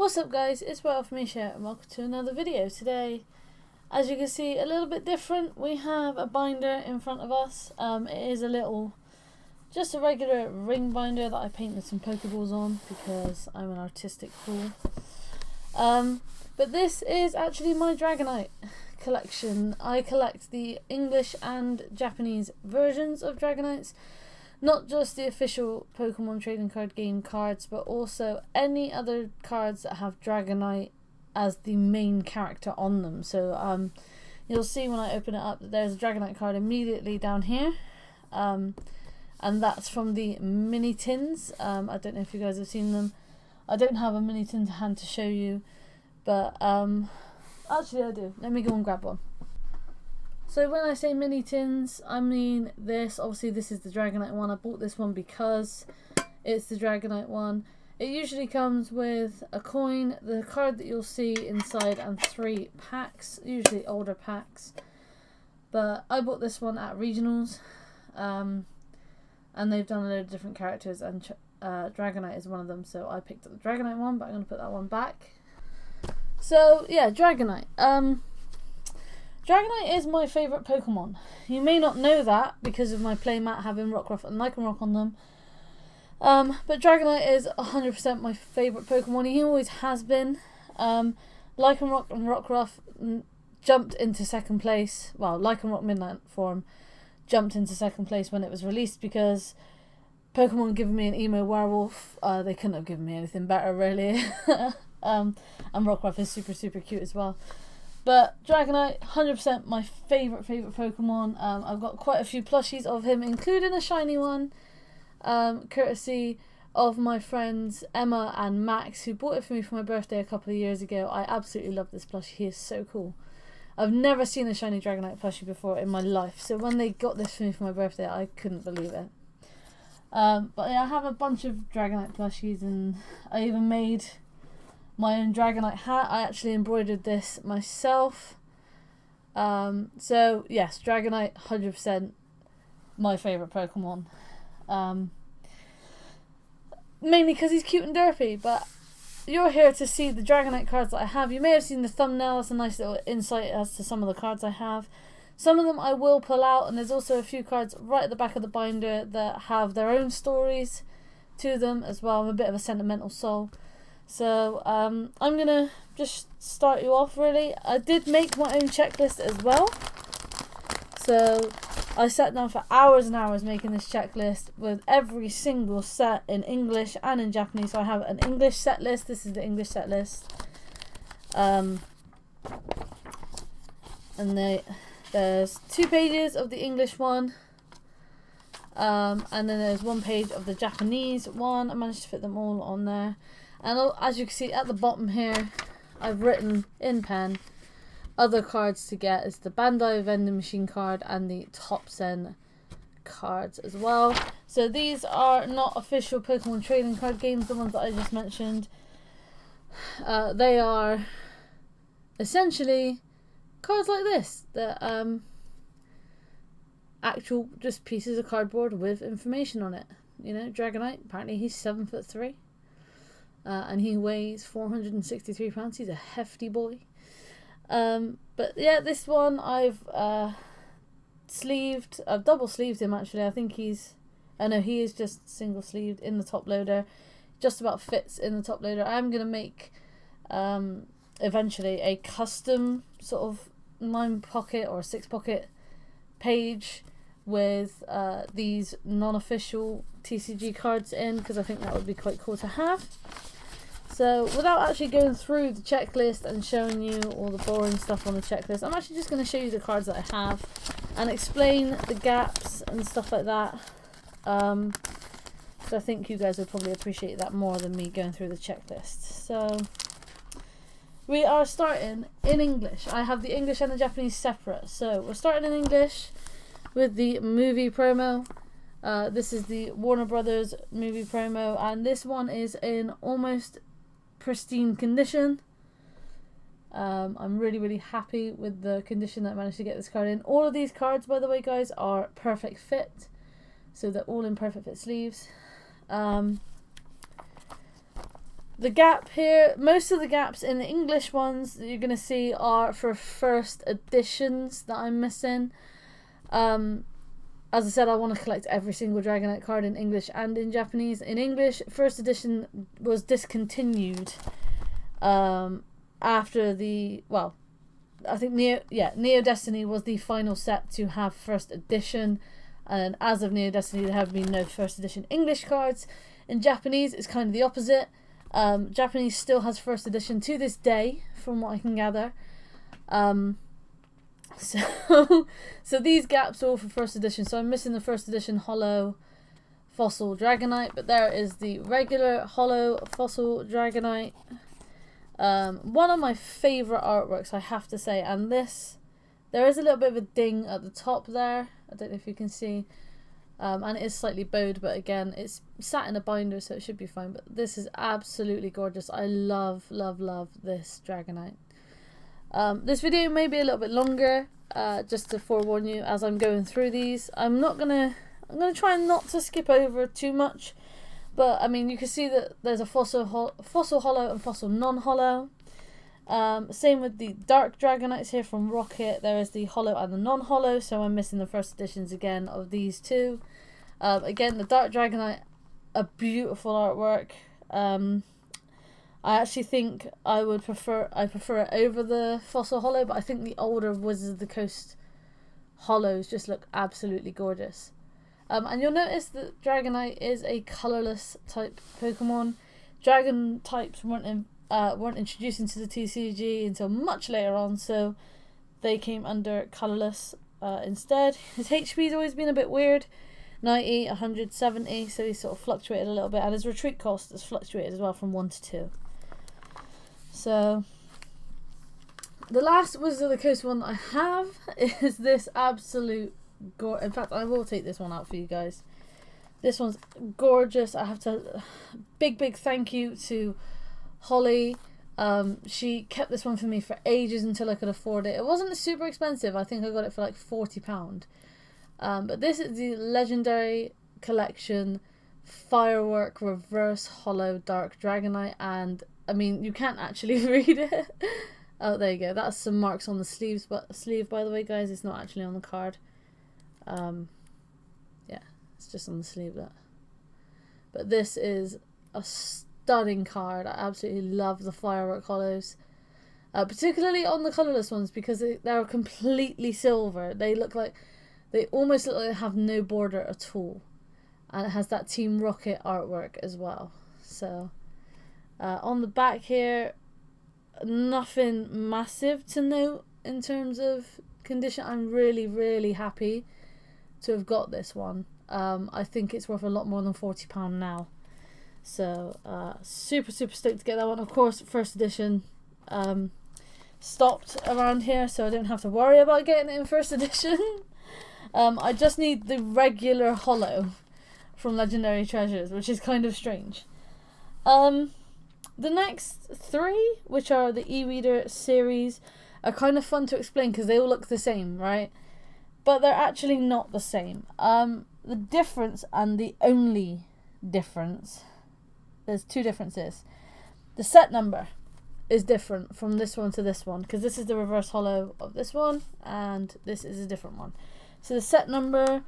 What's up guys, it's Misha and welcome to another video. Today, as you can see, a little bit different. We have a binder in front of us. It is just a regular ring binder that I painted some Pokeballs on because I'm an artistic fool. But this is actually my Dragonite collection. I collect the English and Japanese versions of Dragonites. Not just the official Pokemon trading card game cards, but also any other cards that have Dragonite as the main character on them. So you'll see when I open it up that there's a Dragonite card immediately down here. And that's from the mini tins. I don't know if you guys have seen them. I don't have a mini tin to hand to show you, but actually I do. Let me go and grab one. So when I say mini tins, I mean this. Obviously this is the Dragonite one. I bought this one because it's the Dragonite one. It usually comes with a coin, the card that you'll see inside, and 3 packs, usually older packs. But I bought this one at regionals, and they've done a load of different characters, and Dragonite is one of them. So I picked up the Dragonite one, but I'm going to put that one back. So yeah, Dragonite. Dragonite is my favourite Pokemon. You may not know that because of my playmat having Rockruff and Lycanroc on them. But Dragonite is 100% my favourite Pokemon. He always has been. Lycanroc and Rockruff jumped into second place. Well, Lycanroc Midnight form jumped into second place when it was released because Pokemon giving me an emo werewolf. They couldn't have given me anything better, really. And Rockruff is super cute as well. But Dragonite, 100% my favourite Pokemon. I've got quite a few plushies of him, including a shiny one, courtesy of my friends Emma and Max, who bought it for me for my birthday a couple of years ago. I absolutely love this plushie. He is so cool. I've never seen a shiny Dragonite plushie before in my life, so when they got this for me for my birthday, I couldn't believe it. But yeah, I have a bunch of Dragonite plushies, and I even made my own Dragonite hat. I actually embroidered this myself. So yes, Dragonite, 100% my favourite Pokemon. Mainly because he's cute and derpy, but you're here to see the Dragonite cards that I have. You may have seen the thumbnail. That's a nice little insight as to some of the cards I have. Some of them I will pull out, and there's also a few cards right at the back of the binder that have their own stories to them as well. I'm a bit of a sentimental soul. So I'm going to just start you off really. I did make my own checklist as well. So I sat down for hours and hours making this checklist with every single set in English and in Japanese. So I have an English set list. This is the English set list. And there's 2 pages of the English one. And then there's 1 page of the Japanese one. I managed to fit them all on there. And as you can see at the bottom here, I've written in pen other cards to get. It's the Bandai vending machine card and the Top Zen cards as well. So these are not official Pokemon trading card games, the ones that I just mentioned. They are essentially cards like this, that actual just pieces of cardboard with information on it. You know, Dragonite, apparently he's 7'3". And he weighs 463 pounds. He's a hefty boy. But yeah, this one I've sleeved. I've double sleeved him actually. I think he is just single sleeved in the top loader. Just about fits in the top loader. I'm going to make eventually a custom sort of 9-pocket or 6-pocket page with these non-official TCG cards in, because I think that would be quite cool to have. So without actually going through the checklist and showing you all the boring stuff on the checklist, I'm actually just going to show you the cards that I have and explain the gaps and stuff like that. So I think you guys would probably appreciate that more than me going through the checklist. So we are starting in English. I have the English and the Japanese separate. So we're starting in English with the movie promo. This is the Warner Brothers movie promo, and this one is in almost pristine condition. I'm really happy with the condition that I managed to get this card in. All of these cards, by the way guys, are perfect fit, so they're all in perfect fit sleeves. The gap here, most of the gaps in the English ones that you're going to see are for first editions that I'm missing. As I said, I want to collect every single Dragonite card in English and in Japanese. In English, first edition was discontinued after the, well, I think Neo Destiny was the final set to have first edition, and as of Neo Destiny there have been no first edition English cards. In Japanese it's kind of the opposite. Japanese still has first edition to this day, from what I can gather. So these gaps are all for first edition. So I'm missing the first edition Holo Fossil Dragonite, but there is the regular Holo Fossil Dragonite. One of my favourite artworks, I have to say, and this, there is a little bit of a ding at the top there, I don't know if you can see, and it is slightly bowed, but again it's sat in a binder so it should be fine. But this is absolutely gorgeous. I love this Dragonite. This video may be a little bit longer, just to forewarn you as I'm going through these. I'm gonna try not to skip over too much. But I mean, you can see that there's a fossil holo and fossil non-holo. Same with the dark Dragonites here from Rocket. There is the holo and the non-holo, so I'm missing the first editions again of these two. Again, the dark Dragonite, a beautiful artwork. I actually think I prefer it over the fossil holo, but I think the older Wizards of the Coast holos just look absolutely gorgeous. And you'll notice that Dragonite is a colourless type Pokemon. Dragon types weren't introduced into the TCG until much later on, so they came under colourless instead. His HP has always been a bit weird, 90, 170, so he's sort of fluctuated a little bit, and his retreat cost has fluctuated as well from 1 to 2. So the last Wizards of the Coast one that I have is this absolute in fact, I will take this one out for you guys. This one's gorgeous. I have to big thank you to Holly. She kept this one for me for ages until I could afford it. It wasn't super expensive. I think I got it for like £40. But this is the Legendary Collection Firework Reverse Holo Dark Dragonite, and I mean, you can't actually read it. Oh, there you go. That's some marks on the sleeve, by the way, guys. It's not actually on the card. Yeah, it's just on the sleeve, that. But this is a stunning card. I absolutely love the Firework Holos, particularly on the colourless ones, because they're completely silver. They almost look like they have no border at all, and it has that Team Rocket artwork as well. So on the back here, nothing massive to note in terms of condition. I'm really happy to have got this one. I think it's worth a lot more than £40 now. So super stoked to get that one. Of course, first edition stopped around here, so I don't have to worry about getting it in first edition. I just need the regular holo from Legendary Treasures, which is kind of strange. The next three, which are the e-reader series, are kind of fun to explain because they all look the same, right? But they're actually not the same. The difference, and the only difference, there's two differences. The set number is different from this one to this one, because this is the reverse holo of this one, and this is a different one. So the set number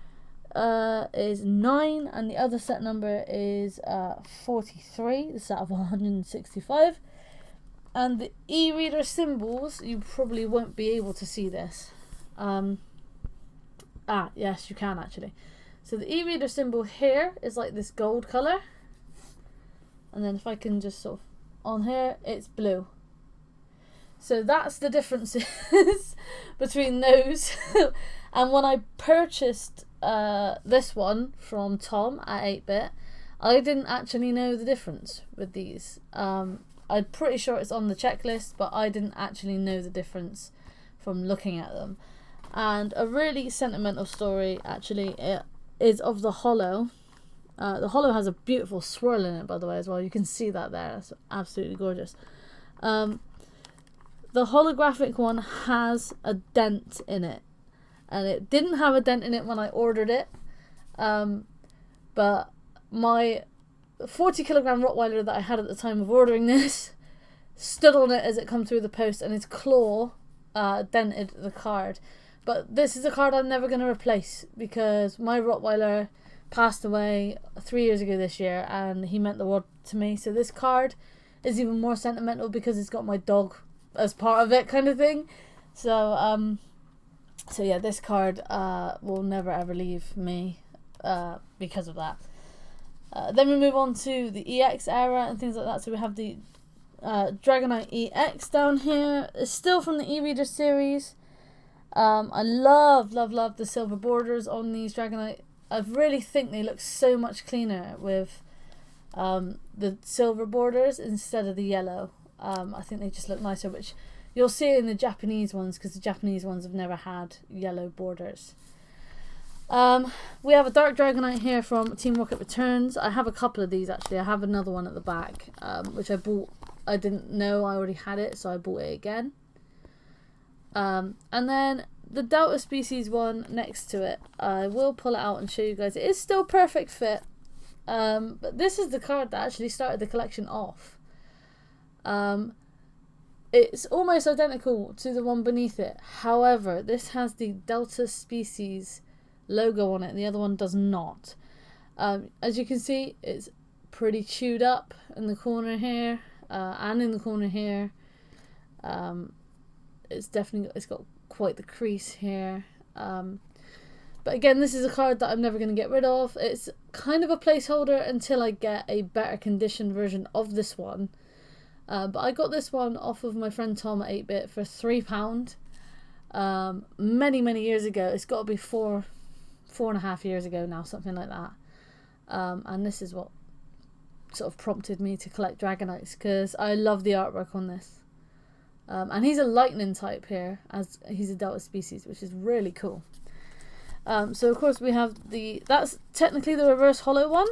is 9, and the other set number is 43. This is out of 165. And the e-reader symbols, you probably won't be able to see this. Yes, you can actually. So the e-reader symbol here is like this gold colour. And then if I can just sort of, on here, it's blue. So that's the differences between those. And when I purchased this one from Tom at 8-Bit, I didn't actually know the difference with these. I'm pretty sure it's on the checklist, but I didn't actually know the difference from looking at them. And a really sentimental story, actually, it is of the holo. The holo has a beautiful swirl in it, by the way, as well. You can see that there. That's absolutely gorgeous. The holographic one has a dent in it, and it didn't have a dent in it when I ordered it. But my 40-kilogram Rottweiler that I had at the time of ordering this stood on it as it come through the post, and its claw dented the card. But this is a card I'm never going to replace because my Rottweiler passed away 3 years ago this year, and he meant the world to me. So this card is even more sentimental because it's got my dog as part of it, kind of thing. So yeah, this card will never ever leave me because of that. Then we move on to the EX era and things like that. So we have the Dragonite EX down here. It's still from the e-reader series. I love the silver borders on these Dragonite. I really think they look so much cleaner with the silver borders instead of the yellow. I think they just look nicer, which you'll see in the Japanese ones because the Japanese ones have never had yellow borders. We have a Dark Dragonite here from Team Rocket Returns. I have a couple of these actually. I have another one at the back, which I bought. I didn't know I already had it, so I bought it again. And then the Delta Species one next to it. I will pull it out and show you guys. It is still perfect fit. But this is the card that actually started the collection off. It's almost identical to the one beneath it. However, this has the Delta Species logo on it, and the other one does not. As you can see, it's pretty chewed up in the corner here, and in the corner here. It's got quite the crease here. But again, this is a card that I'm never going to get rid of. It's kind of a placeholder until I get a better conditioned version of this one. But I got this one off of my friend Tom at 8-Bit for £3 many years ago. It's got to be four and a half years ago now, something like that. And this is what sort of prompted me to collect Dragonites, because I love the artwork on this. And he's a lightning type here, as he's a Delta Species, which is really cool. So of course we have that's technically the reverse holo one,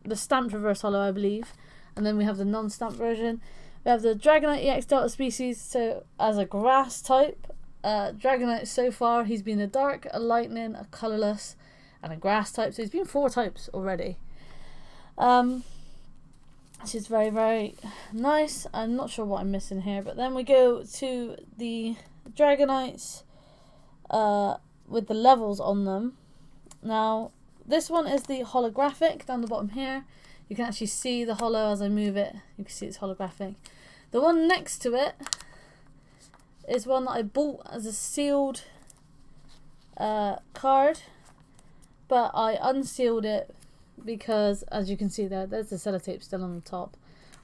the stamped reverse holo, I believe. And then we have the non-stamped version. We have the Dragonite EX Delta Species, so as a grass type. Dragonite so far, he's been a dark, a lightning, a colourless, and a grass type. So he's been 4 types already. Which is very nice. I'm not sure what I'm missing here. But then we go to the Dragonites with the levels on them. Now, this one is the holographic down the bottom here. You can actually see the holo as I move it. You can see it's holographic. The one next to it is one that I bought as a sealed card, but I unsealed it because, as you can see there's the sellotape still on the top.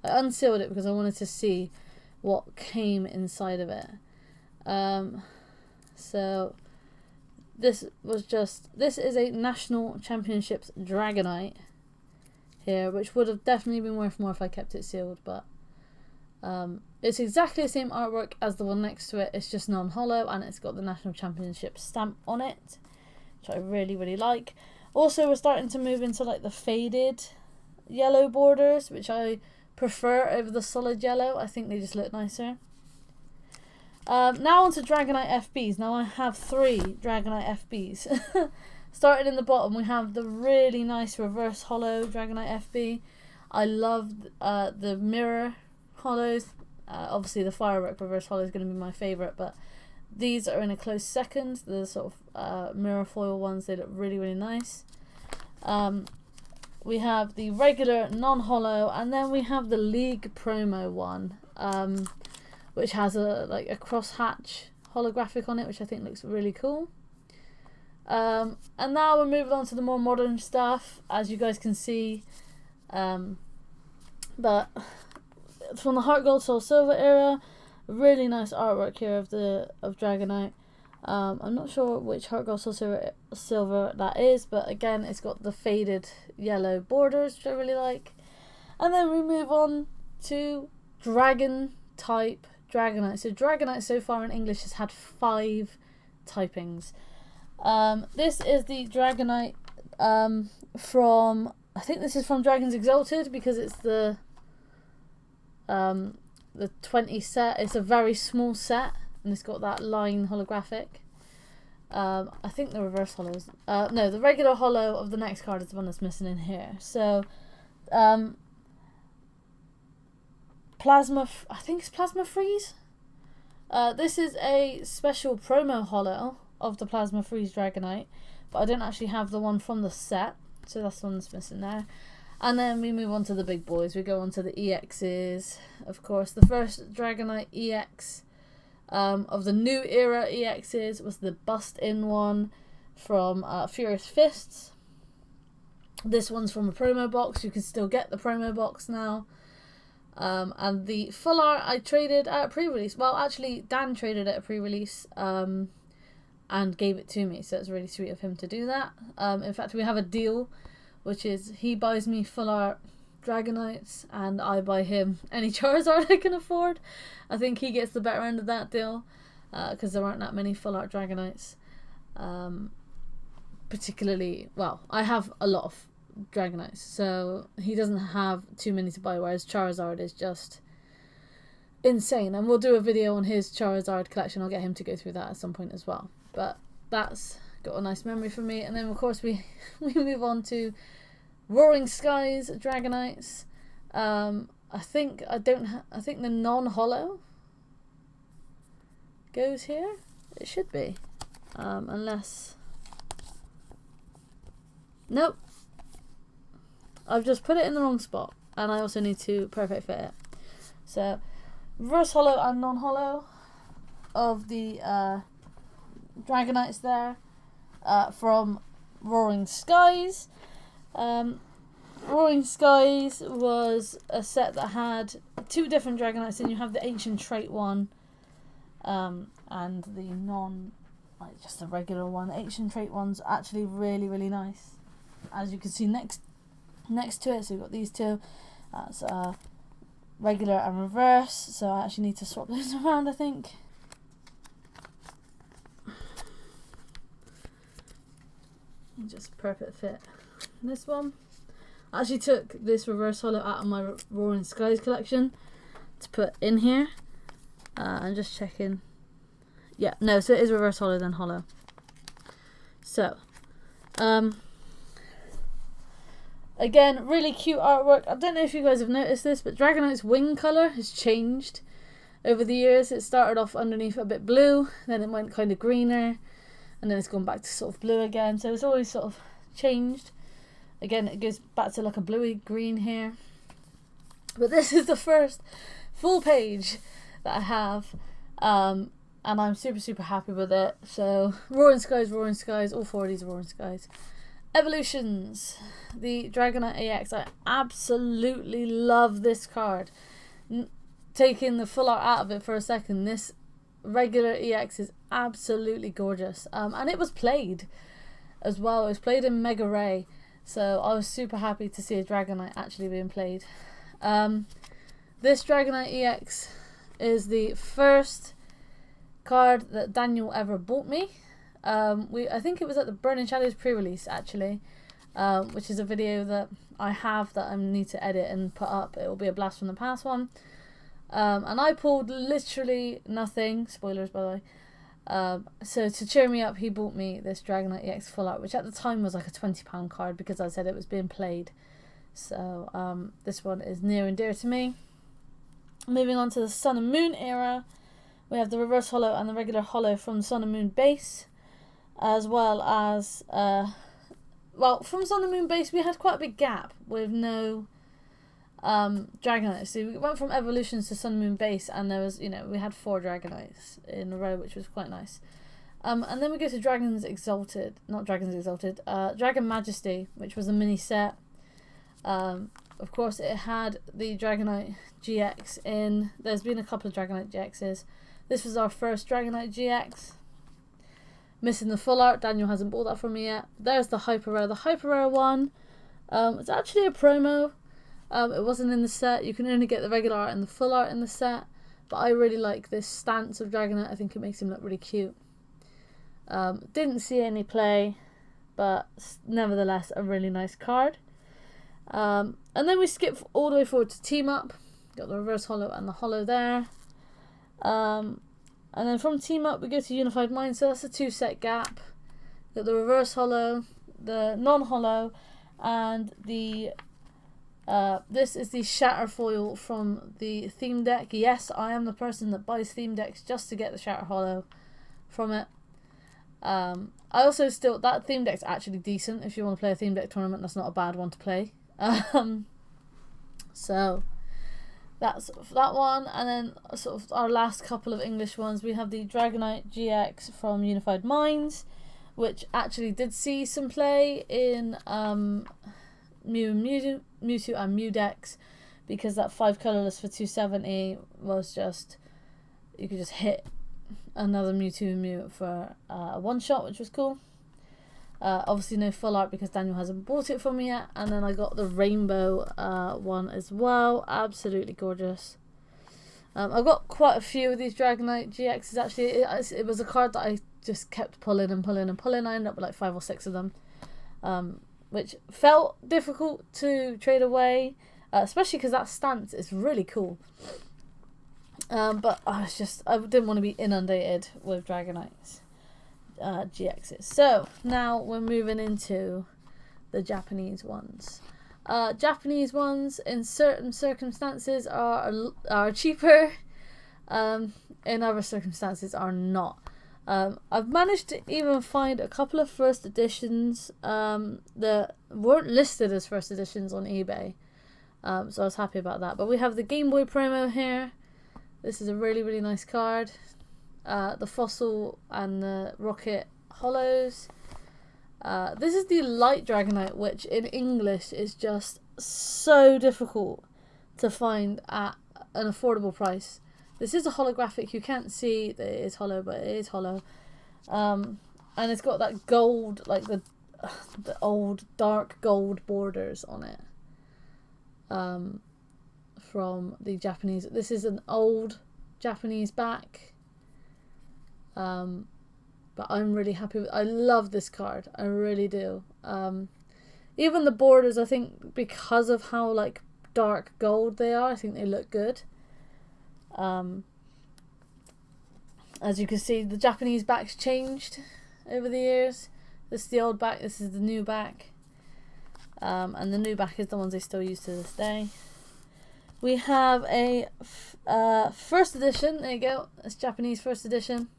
I unsealed it because I wanted to see what came inside of it. So this is a National Championships Dragonite here, which would have definitely been worth more if I kept it sealed, but it's exactly the same artwork as the one next to it. It's just non-holo, and it's got the National Championship stamp on it, which I really like. Also, we're starting to move into like the faded yellow borders, which I prefer over the solid yellow. I think they just look nicer. Now on to Dragonite FBs. Now I have 3 Dragonite FBs. Starting in the bottom, we have the really nice reverse holo Dragonite FB. I love the mirror holos. Obviously the firework reverse holo is going to be my favourite, but these are in a close second. The sort of mirror foil ones, they look really nice. We have the regular non-holo, and then we have the League promo one, which has a crosshatch holographic on it, which I think looks really cool. And now we're moving on to the more modern stuff, as you guys can see. But from the Heart Gold Soul Silver era, really nice artwork here of Dragonite. I'm not sure which Heart Gold Soul Silver that is, but again, it's got the faded yellow borders, which I really like. And then we move on to Dragon type Dragonite. So Dragonite so far in English has had 5 typings. This is the Dragonite from, I think this is from Dragons Exalted, because it's the 20 set. It's a very small set, and it's got that line holographic. I think the reverse holo is, no, the regular holo of the next card is the one that's missing in here. So Plasma, I think it's Plasma Freeze. This is a special promo holo of the Plasma Freeze Dragonite, but I don't actually have the one from the set, so that's the one that's missing there. And then we move on to the big boys. We go on to the EXs. Of course, the first Dragonite EX of the new era EXs was the bust-in one from Furious Fists. This one's from a promo box. You can still get the promo box now. And the full art I traded at a pre-release. Well, actually, Dan traded at a pre-release and gave it to me. So it's really sweet of him to do that. In fact, we have a deal, which is he buys me full art Dragonites and I buy him any Charizard I can afford. I think he gets the better end of that deal because there aren't that many full art Dragonites. Particularly, well, I have a lot of Dragonites, so he doesn't have too many to buy, whereas Charizard is just insane. And we'll do a video on his Charizard collection. I'll get him to go through that at some point as well. But that's got a nice memory for me. And then of course we move on to Roaring Skies Dragonites. I think the non-holo goes here. It should be, unless nope. I've just put it in the wrong spot, and I also need to perfect fit it. So, reverse holo and non-holo of the Dragonites there from Roaring Skies. Roaring Skies was a set that had two different Dragonites, and you have the Ancient Trait one and the just the regular one. The Ancient Trait one's actually really, really nice. As you can see next to it, so we've got these two. That's regular and reverse, so I actually need to swap those around, I think. Just perfect fit. This one, I actually took this reverse holo out of my Roaring Skies collection to put in here. I'm just checking. Yeah, no, so it is reverse holo then holo. So, again, really cute artwork. I don't know if you guys have noticed this, but Dragonite's wing colour has changed over the years. It started off underneath a bit blue, then it went kind of greener, and then it's gone back to sort of blue again. So it's always sort of changed. Again, it goes back to like a bluey green here. But this is the first full page that I have, and I'm super, super happy with it. So, Roaring Skies, all four of these are Roaring Skies. Evolutions, the Dragonite EX. I absolutely love this card. Taking the full art out of it for a second, this regular EX is absolutely gorgeous. And it was played as well. It was played in Mega Ray, so I was super happy to see a Dragonite actually being played. This Dragonite EX is the first card that Daniel ever bought me. I think it was at the Burning Shadows pre-release actually, which is a video that I have that I need to edit and put up. It will be a blast from the past one. And I pulled literally nothing. Spoilers, by the way. So to cheer me up, he bought me this Dragonite EX full art, which at the time was like a £20 card because I said it was being played. So this one is near and dear to me. Moving on to the Sun and Moon era, we have the reverse holo and the regular holo from Sun and Moon base, as well as from Sun and Moon base we had quite a big gap with no Dragonites. So we went from Evolutions to Sun and Moon base, and there was, we had 4 Dragonites in a row, which was quite nice. And then we go to Dragon Majesty, which was a mini set. Of course, it had the Dragonite GX in. There's been a couple of Dragonite GXs. This was our first Dragonite GX. Missing the full art. Daniel hasn't bought that for me yet. There's the Hyper Rare. The Hyper Rare one, it's actually a promo. It wasn't in the set. You can only get the regular art and the full art in the set. But I really like this stance of Dragonite. I think it makes him look really cute. Didn't see any play, but nevertheless a really nice card. And then we skip all the way forward to Team Up. Got the reverse holo and the holo there. And then from Team Up we go to Unified Mind, so that's a 2-set gap. Got the reverse holo, the non-holo, and the This is the shatter foil from the theme deck. Yes, I am the person that buys theme decks just to get the shatter holo from it. I also still, that theme deck's actually decent. If you want to play a theme deck tournament, that's not a bad one to play. So that's that one, and then sort of our last couple of English ones. We have the Dragonite GX from Unified Minds, which actually did see some play in Mewtwo and Mew decks, because that 5 colourless for 270 was just, you could just hit another Mewtwo and Mew for a one shot, which was cool. Obviously no full art because Daniel hasn't bought it for me yet. And then I got the rainbow one as well. Absolutely gorgeous. I've got quite a few of these Dragonite GXs actually. It was a card that I just kept pulling and pulling and pulling. I ended up with like 5 or 6 of them, which felt difficult to trade away, especially because that stance is really cool. But I didn't want to be inundated with Dragonites GXs. So now we're moving into the Japanese ones. Japanese ones in certain circumstances are cheaper, in other circumstances are not. I've managed to even find a couple of first editions that weren't listed as first editions on eBay, so I was happy about that. But we have the Game Boy promo here. This is a really, really nice card. The Fossil and the Rocket Hollows. This is the Light Dragonite, which in English is just so difficult to find at an affordable price. This is a holographic. You can't see that it is hollow, but it is hollow. And it's got that gold, like the old dark gold borders on it. From the Japanese. This is an old Japanese back. But I'm really happy with. I love this card. I really do. Even the borders, I think, because of how like dark gold they are, I think they look good. As you can see, the Japanese back's changed over the years. This is the old back. This is the new back. And the new back is the ones they still use to this day. We have a first edition. There you go. It's Japanese first edition.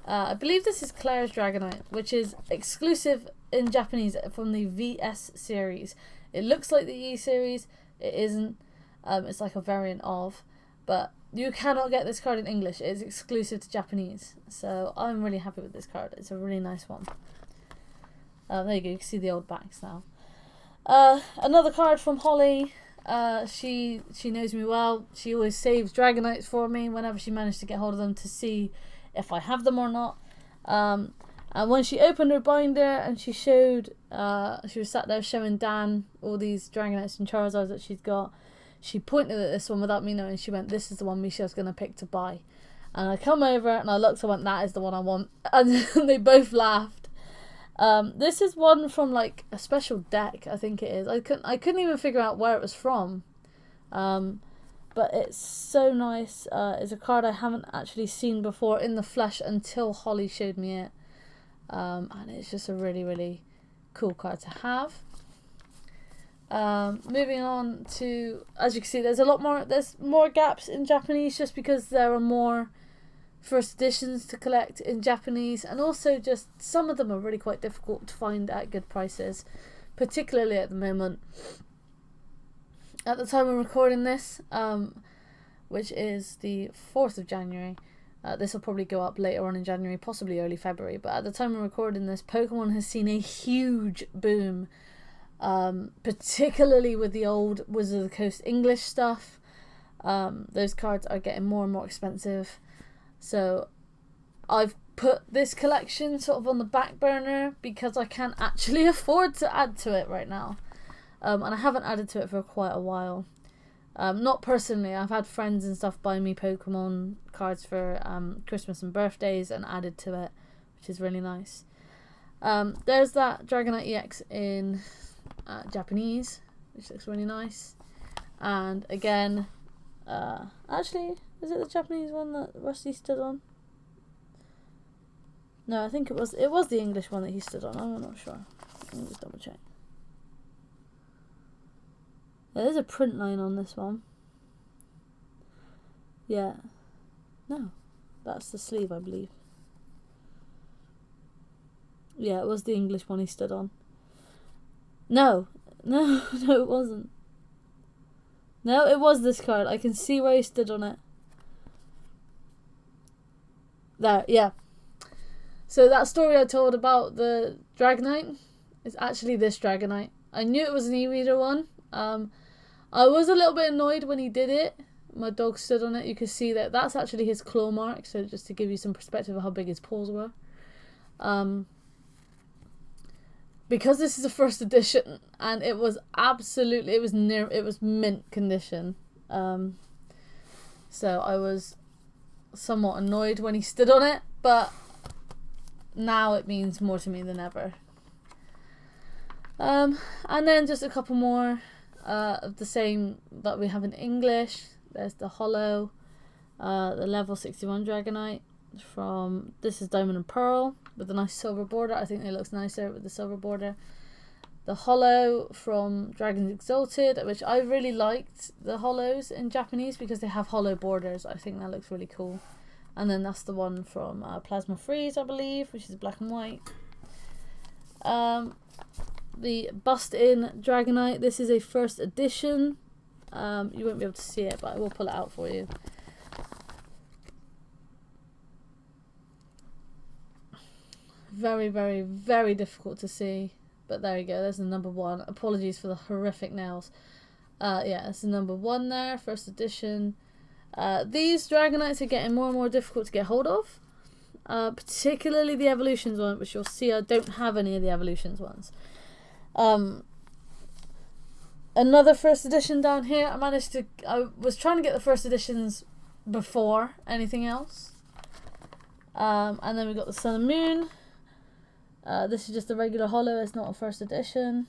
I believe this is Claire's Dragonite, which is exclusive in Japanese from the VS series. It looks like the E series. It isn't. It's like a variant of. But you cannot get this card in English. It is exclusive to Japanese. So I'm really happy with this card. It's a really nice one. There you go. You can see the old backs now. Another card from Holly. She knows me well. She always saves Dragonites for me whenever she managed to get hold of them to see if I have them or not. And when she opened her binder and she showed, she was sat there showing Dan all these Dragonites and Charizards that she's got, she pointed at this one without me knowing. She went, "This is the one Michelle's going to pick to buy." And I come over and I looked, I went, "That is the one I want." And they both laughed. This is one from like a special deck, I think it is. I couldn't even figure out where it was from. But it's so nice. It's a card I haven't actually seen before in the flesh until Holly showed me it. And it's just a really, really cool card to have. Moving on to, as you can see, there's more gaps in Japanese just because there are more first editions to collect in Japanese, and also just some of them are really quite difficult to find at good prices, particularly at the moment. At the time of recording this, which is the 4th of January, this will probably go up later on in January, possibly early February, but at the time of recording this, Pokemon has seen a huge boom, particularly with the old Wizard of the Coast English stuff. Those cards are getting more and more expensive, so I've put this collection sort of on the back burner because I can't actually afford to add to it right now. And I haven't added to it for quite a while. Not personally. I've had friends and stuff buy me Pokemon cards for Christmas and birthdays and added to it, which is really nice. There's that Dragonite EX in Japanese, which looks really nice. And again, actually, is it the Japanese one that Rusty stood on? No, I think it was the English one that he stood on. I'm not sure. Let me just double check. There's a print line on this one. Yeah. No. That's the sleeve, I believe. Yeah, it was the English one he stood on. No. No, no, it wasn't. No, it was this card. I can see where he stood on it. There, yeah. So that story I told about the Dragonite is actually this Dragonite. I knew it was an e-reader one. I was a little bit annoyed when he did it. My dog stood on it. You can see that that's actually his claw mark. So just to give you some perspective of how big his paws were. Because this is a first edition and it was absolutely, it was mint condition. So I was somewhat annoyed when he stood on it, but now it means more to me than ever. And then just a couple more of the same that we have in English. There's the Hollow, the level 61 Dragonite from, this is Diamond and Pearl with a nice silver border. I think it looks nicer with the silver border. The Hollow from Dragons Exalted, which I really liked the hollows in Japanese because they have hollow borders. I think that looks really cool. And then that's the one from Plasma Freeze, I believe, which is black and white. The Bust In Dragonite, this is a first edition. You won't be able to see it, but I will pull it out for you. Very, very, very difficult to see. But there you go, there's the number 1. Apologies for the horrific nails. Yeah, it's the number 1 there, first edition. These Dragonites are getting more and more difficult to get hold of. Particularly the Evolutions one, which you'll see I don't have any of the Evolutions ones. Another first edition down here. I was trying to get the first editions before anything else. And then we got the Sun and Moon. This is just a regular hollow, it's not a first edition.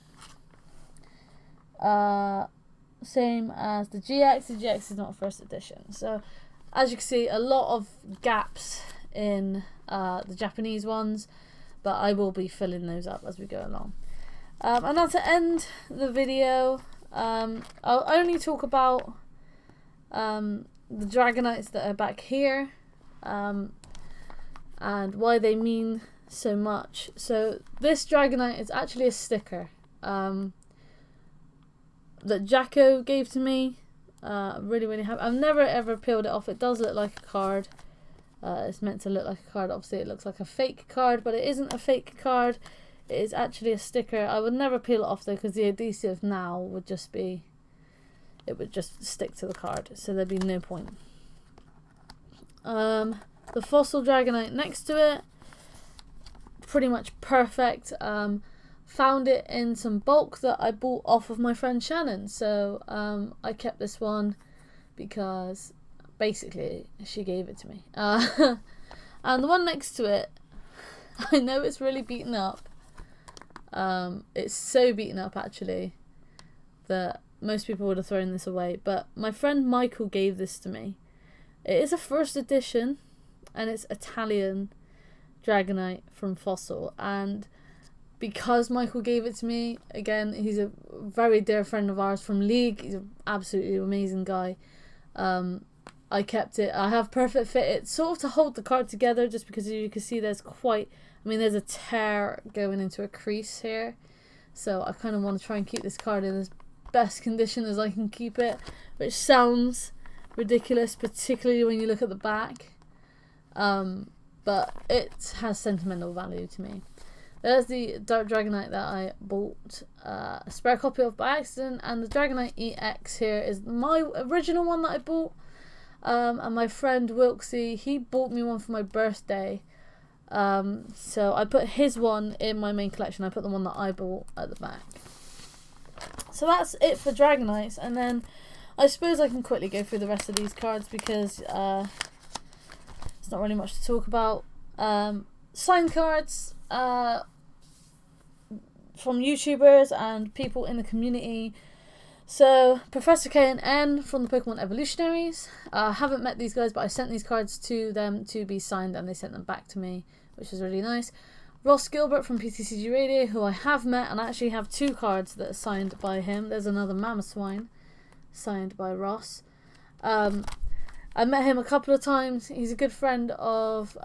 Same as the GX is not a first edition. So as you can see, a lot of gaps in the Japanese ones, but I will be filling those up as we go along. And now to end the video, I'll only talk about the Dragonites that are back here, and why they mean so much. So this Dragonite is actually a sticker that Jacko gave to me. Really, really happy. I've never ever peeled it off. It does look like a card. It's meant to look like a card. Obviously it looks like a fake card, but it isn't a fake card. It is actually a sticker. I would never peel it off though, because the adhesive now would just be, it would just stick to the card, so there'd be no point. The Fossil Dragonite next to it, pretty much perfect. Found it in some bulk that I bought off of my friend Shannon, so I kept this one because basically she gave it to me. And the one next to it, I know it's really beaten up. It's so beaten up actually that most people would have thrown this away, but my friend Michael gave this to me. It is a first edition and it's Italian Dragonite from Fossil, and because Michael gave it to me, again, he's a very dear friend of ours from League, he's an absolutely amazing guy. I kept it. I have perfect fit it sort of to hold the card together, just because you can see there's quite, I mean, there's a tear going into a crease here, so I kind of want to try and keep this card in as best condition as I can keep it, which sounds ridiculous, particularly when you look at the back, but it has sentimental value to me. There's the Dark Dragonite that I bought a spare copy of by accident, and the Dragonite EX here is my original one that I bought, and my friend Wilksy, he bought me one for my birthday, so I put his one in my main collection. I put the one that I bought at the back. So that's it for Dragonites, and then I suppose I can quickly go through the rest of these cards because it's not really much to talk about. Signed cards from YouTubers and people in the community. So Professor K and N from the Pokemon Evolutionaries. I haven't met these guys, but I sent these cards to them to be signed and they sent them back to me, which is really nice. Ross Gilbert from PTCG Radio, who I have met, and I actually have 2 cards that are signed by him. There's another Mamoswine signed by Ross. I met him a couple of times. He's a good friend of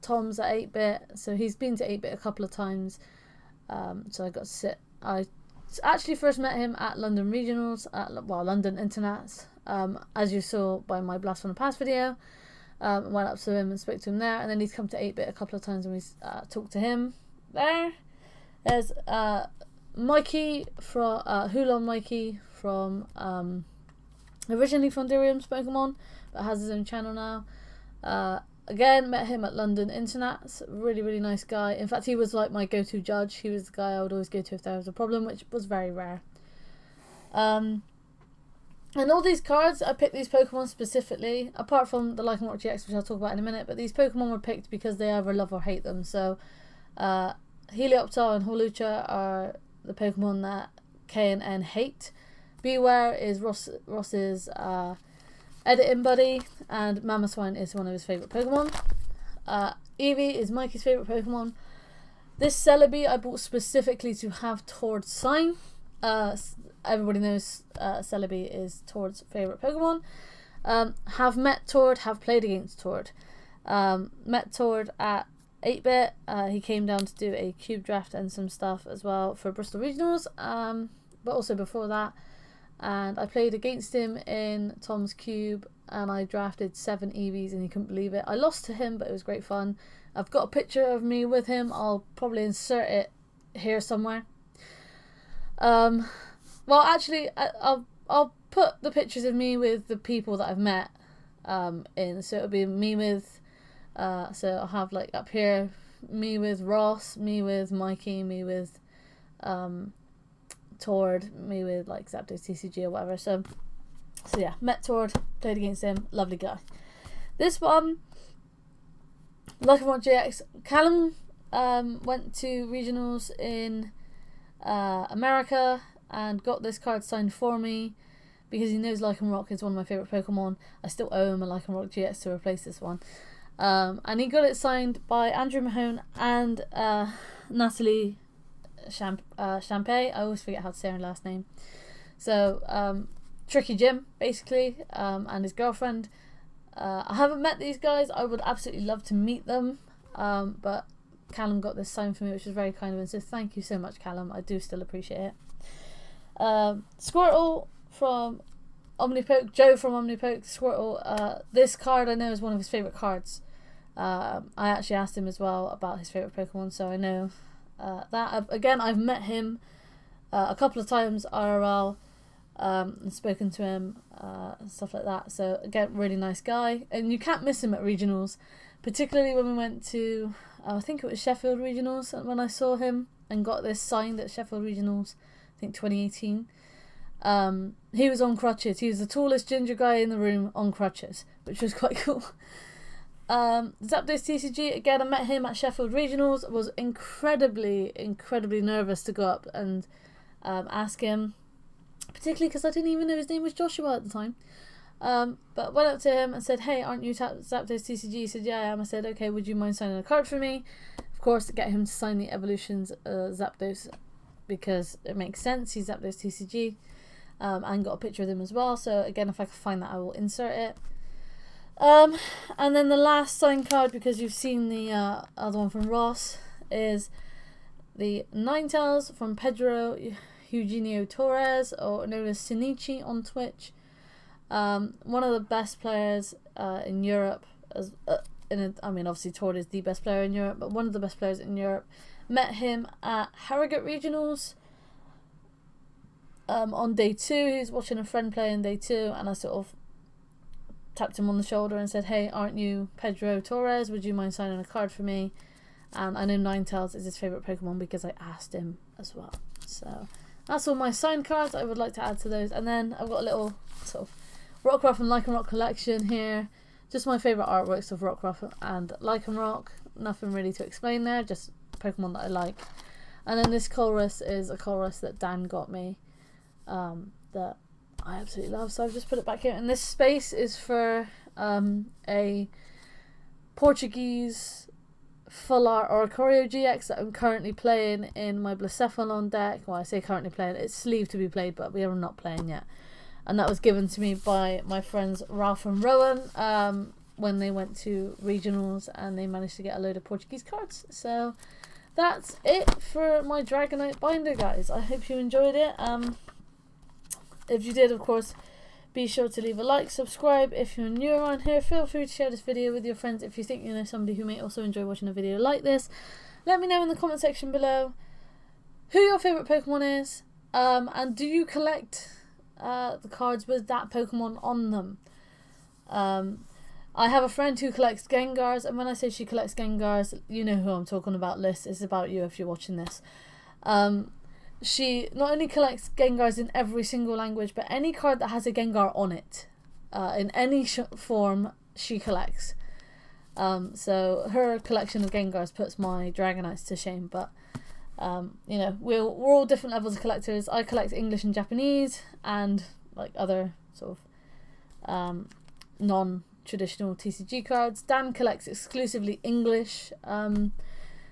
Tom's at 8-Bit, so he's been to 8-Bit a couple of times. So I got to sit. I actually first met him at London Regionals, London Internats, as you saw by my Blast from the Past video. Went up to him and spoke to him there, and then he's come to 8-Bit a couple of times and we talked to him there. There's Mikey from Hulon Mikey from originally from Dirium's Pokemon, but has his own channel now. Again, met him at London Internats. Really, really nice guy. In fact, he was like my go-to judge. He was the guy I would always go to if there was a problem, which was very rare. And all these cards, I picked these Pokemon specifically, apart from the Lycanroc GX, which I'll talk about in a minute, but these Pokemon were picked because they either love or hate them. So, Helioptile and Hawlucha are the Pokemon that K and N hate. Beware is Ross's editing buddy, and Mamoswine is one of his favourite Pokemon. Eevee is Mikey's favourite Pokemon. This Celebi I bought specifically to have Tord's sign. Everybody knows Celebi is Tord's favourite Pokemon. Have met Tord, have played against Tord. Met Tord at 8-Bit. He came down to do a cube draft and some stuff as well for Bristol Regionals, but also before that. And I played against him in Tom's Cube, and I drafted 7 Eevees, and he couldn't believe it. I lost to him, but it was great fun. I've got a picture of me with him. I'll probably insert it here somewhere. Well, actually, I'll put the pictures of me with the people that I've met in. So it'll be me with, so I'll have like up here, me with Ross, me with Mikey, me with Tord, me with like Zapdos TCG or whatever. So yeah, met Tord, played against him, lovely guy. This one, Lycanroc GX, Callum went to regionals in America and got this card signed for me because he knows Lycanroc is one of my favourite Pokemon. I still owe him a Lycanroc GX to replace this one. And he got it signed by Andrew Mahone and Natalie Champay. I always forget how to say her last name. So Tricky Jim basically, and his girlfriend. I haven't met these guys. I would absolutely love to meet them, but Callum got this signed for me, which was very kind of him, so thank you so much, Callum. I do still appreciate it. Squirtle from Omnipoke, Joe from Omnipoke. Squirtle, this card I know is one of his favourite cards. I actually asked him as well about his favourite Pokemon, so I know that. Again, I've met him a couple of times IRL, and spoken to him and stuff like that. So again, really nice guy, and you can't miss him at regionals, particularly when we went to I think it was Sheffield Regionals, and when I saw him and got this signed at Sheffield Regionals, I think 2018. He was on crutches. He was the tallest ginger guy in the room on crutches, which was quite cool. Zapdos TCG, again, I met him at Sheffield Regionals. Was incredibly nervous to go up and ask him, particularly because I didn't even know his name was Joshua at the time. But went up to him and said, "Hey, aren't you Zapdos TCG?" He said, "Yeah, I am." I said, "Okay, would you mind signing a card for me?" Of course, to get him to sign the Evolutions Zapdos, because it makes sense. He's Zapdos TCG, and got a picture of him as well. So again, if I can find that, I will insert it. And then the last signed card, because you've seen the other one from Ross, is the Ninetales from Pedro Eugenio Torres, or known as Shinichi on Twitch. One of the best players in Europe. I mean, obviously Tord is the best player in Europe, but one of the best players in Europe. Met him at Harrogate Regionals on day 2. He was watching a friend play on day 2, and I sort of tapped him on the shoulder and said, "Hey, aren't you Pedro Torres? Would you mind signing a card for me?" And I know Ninetales is his favourite Pokemon because I asked him as well. So that's all my signed cards I would like to add to those. And then I've got a little sort of Rockruff and Lycanroc collection here. Just my favourite artworks of Rockruff and Lycanroc. Nothing really to explain there, just Pokemon that I like. And then this Colress is a Colress that Dan got me, that I absolutely love, so I've just put it back here. And this space is for a Portuguese full art Oricorio GX that I'm currently playing in my Blacephalon deck. Well, I say currently playing, it's sleeved to be played, but we are not playing yet. and that was given to me by my friends Ralph and Rowan when they went to regionals and they managed to get a load of Portuguese cards. So that's it for my Dragonite binder, guys. I hope you enjoyed it. If you did, of course, be sure to leave a like, subscribe. If you're new around here, feel free to share this video with your friends if you think you know somebody who may also enjoy watching a video like this. Let me know in the comment section below who your favourite Pokemon is, and do you collect the cards with that Pokemon on them? I have a friend who collects Gengars, and when I say she collects Gengars, you know who I'm talking about, Liz. It's about you if you're watching this. She not only collects Gengars in every single language, but any card that has a Gengar on it, in any form, she collects. So her collection of Gengars puts my Dragonites to shame, but you know, we're all different levels of collectors. I collect English and Japanese and like other sort of non-traditional TCG cards. Dan collects exclusively English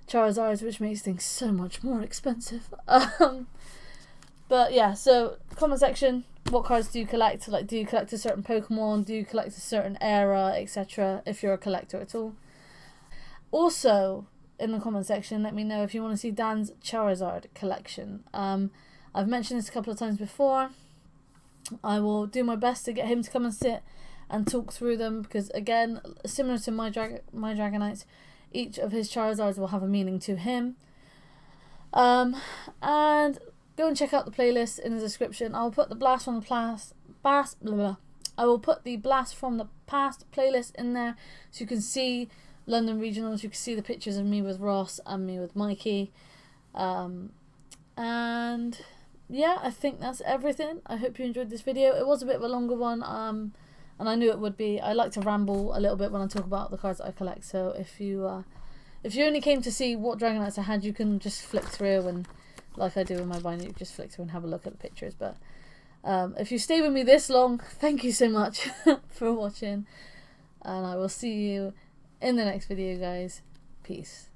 Charizards, which makes things so much more expensive. But yeah, so comment section, what cards do you collect? Like, do you collect a certain Pokemon? Do you collect a certain era, etc., if you're a collector at all? Also, in the comment section, let me know if you want to see Dan's Charizard collection. I've mentioned this a couple of times before. I will do my best to get him to come and sit and talk through them, because again, similar to my Dragonites, each of his Charizards will have a meaning to him. And go and check out the playlist in the description. I will put the Blast from the Past I will put the Blast from the Past playlist in there, so you can see London regionals. You can see the pictures of me with Ross and me with Mikey. And yeah, I think that's everything. I hope you enjoyed this video. It was a bit of a longer one, and I knew it would be. I like to ramble a little bit when I talk about the cards that I collect, so if you only came to see what Dragonites I had, you can just flick through, and like I do in my binder, you just flick through and have a look at the pictures. But if you stay with me this long, thank you so much for watching, and I will see you in the next video, guys. Peace.